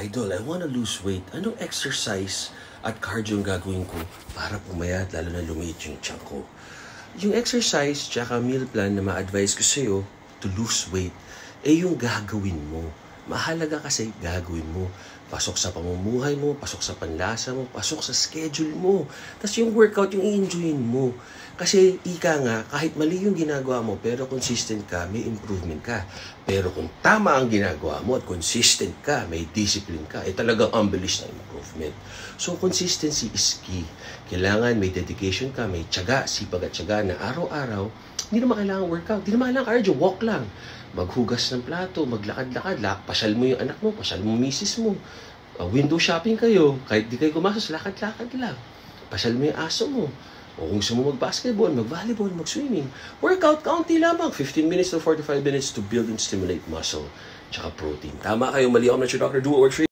Idol, I wanna lose weight. Anong exercise at cardio ang gagawin ko para pumayat, lalo na lumiit yung tiyan ko? Yung exercise tsaka meal plan na ma-advise ko sa'yo to lose weight, yung gagawin mo. Mahalaga kasi gagawin mo. Pasok sa pamumuhay mo, pasok sa panlasa mo, pasok sa schedule mo. Tapos yung workout, yung i-enjoyin mo. Kasi ika nga, kahit mali yung ginagawa mo, pero consistent ka, may improvement ka. Pero kung tama ang ginagawa mo at consistent ka, may discipline ka, talagang ang bilis na improvement. So consistency is key. Kailangan may dedication ka, may tiyaga, sipag at tiyaga na araw-araw. Hindi naman kailangan workout, hindi naman kailangan cardio, walk lang. Maghugas ng plato, maglakad-lakad, pasyal mo yung anak mo, pasyal mo misis mo. Window shopping kayo, kahit di kayo gumastos, lakad-lakad lang. Pasyal mo yung aso mo. O kung gusto mo mag-basketball, mag-volleyball, mag-swimming. Workout, kaunti lamang. 15 minutes to 45 minutes to build and stimulate muscle. Tsaka protein. Tama kayo, mali ako na si Dr. Do It Works for you.